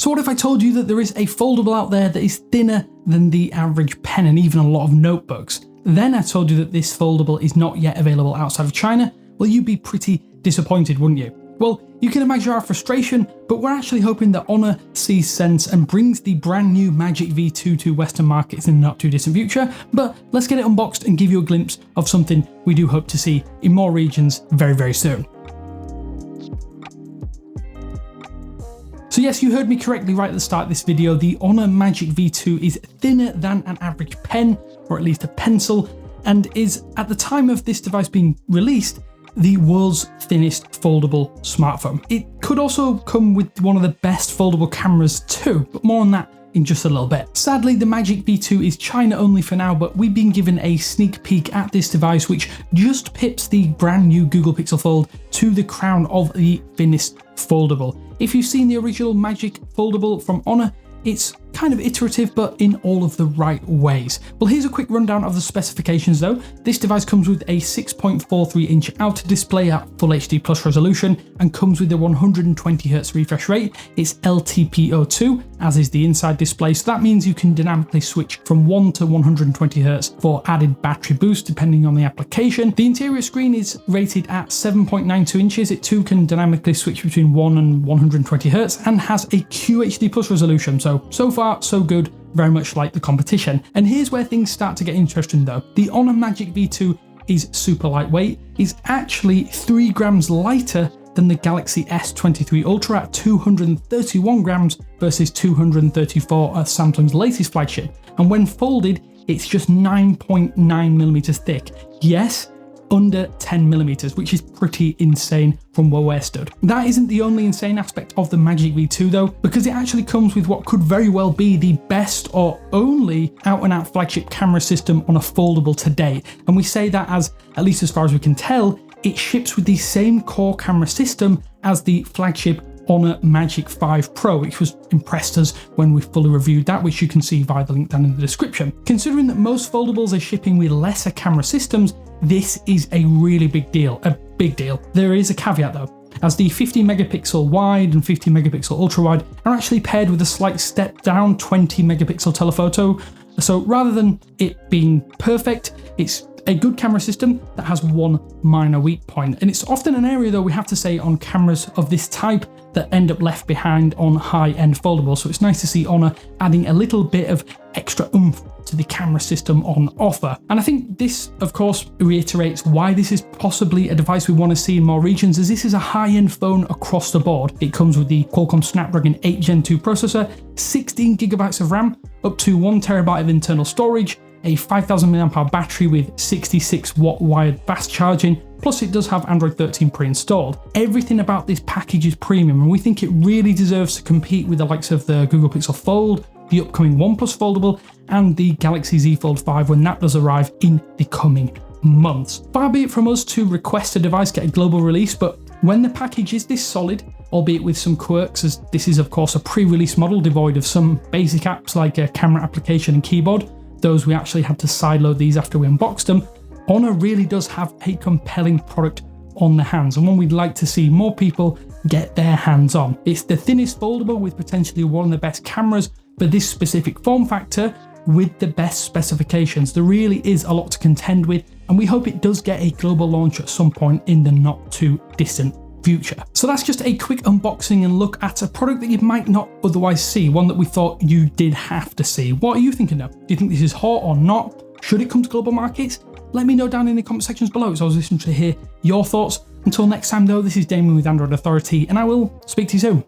So what if I told you that there is a foldable out there that is thinner than the average pen and even a lot of notebooks? Then I told you that this foldable is not yet available outside of China. Well, you'd be pretty disappointed, wouldn't you? Well, you can imagine our frustration, but we're actually hoping that Honor sees sense and brings the brand new Magic V2 to Western markets in the not too distant future. But let's get it unboxed and give you a glimpse of something we do hope to see in more regions very, very soon. So yes, you heard me correctly right at the start of this video. The Honor Magic V2 is thinner than an average pen, or at least a pencil, and is, at the time of this device being released, the world's thinnest foldable smartphone. It could also come with one of the best foldable cameras too, but more on that in just a little bit. Sadly, the Magic V2 is China only for now, but we've been given a sneak peek at this device, which just pips the brand new Google Pixel Fold to the crown of the thinnest foldable. If you've seen the original Magic Foldable from Honor, it's kind of iterative, but in all of the right ways. Well, here's a quick rundown of the specifications though. This device comes with a 6.43 inch outer display at Full HD Plus resolution and comes with a 120Hz refresh rate. It's LTPO2, as is the inside display, so that means you can dynamically switch from 1 to 120Hz for added battery boost depending on the application. The interior screen is rated at 7.92 inches. It too can dynamically switch between 1 and 120Hz and has a QHD Plus resolution, so far so good, very much like the competition. And here's where things start to get interesting though. The Honor Magic V2 is super lightweight. It's actually 3 grams lighter than the Galaxy S23 Ultra at 231 grams versus 234 at Samsung's latest flagship. And when folded, it's just 9.9 millimeters thick. Yes, under 10 millimeters, which is pretty insane from where we're stood. That isn't the only insane aspect of the Magic V2 though, because it actually comes with what could very well be the best or only out-and-out flagship camera system on a foldable to date. And we say that as, at least as far as we can tell, it ships with the same core camera system as the flagship Honor Magic 5 Pro, which was impressed us when we fully reviewed that, which you can see via the link down in the description. Considering that most foldables are shipping with lesser camera systems, this is a really big deal, There is a caveat though, as the 50 megapixel wide and 50 megapixel ultra wide are actually paired with a slight step down 20 megapixel telephoto. So rather than it being perfect, it's a good camera system that has one minor weak point. And it's often an area though, we have to say, on cameras of this type that end up left behind on high-end foldables. So it's nice to see Honor adding a little bit of extra oomph to the camera system on offer. And I think this, of course, reiterates why this is possibly a device we want to see in more regions, as this is a high-end phone across the board. It comes with the Qualcomm Snapdragon 8 Gen 2 processor, 16 gigabytes of RAM, up to 1 terabyte of internal storage, a 5000 mAh battery with 66 watt wired fast charging, plus it does have Android 13 pre-installed. Everything about this package is premium, and we think it really deserves to compete with the likes of the Google Pixel Fold, the upcoming OnePlus Foldable, and the Galaxy Z Fold 5 when that does arrive in the coming months. Far be it from us to request a device get a global release, but when the package is this solid, albeit with some quirks, as this is of course a pre-release model devoid of some basic apps like a camera application and keyboard, those we actually had to sideload these after we unboxed them, Honor really does have a compelling product on their hands, and one we'd like to see more people get their hands on. It's the thinnest foldable with potentially one of the best cameras for this specific form factor with the best specifications. There really is a lot to contend with, and we hope it does get a global launch at some point in the not too distant future. So that's just a quick unboxing and look at a product that you might not otherwise see, one that we thought you did have to see. What are you thinking of? Do you think this is hot or not? Should it come to global markets? Let me know down in the comment sections below. It's always listening to hear your thoughts. Until next time though, this is Damien with Android Authority, and I will speak to you soon.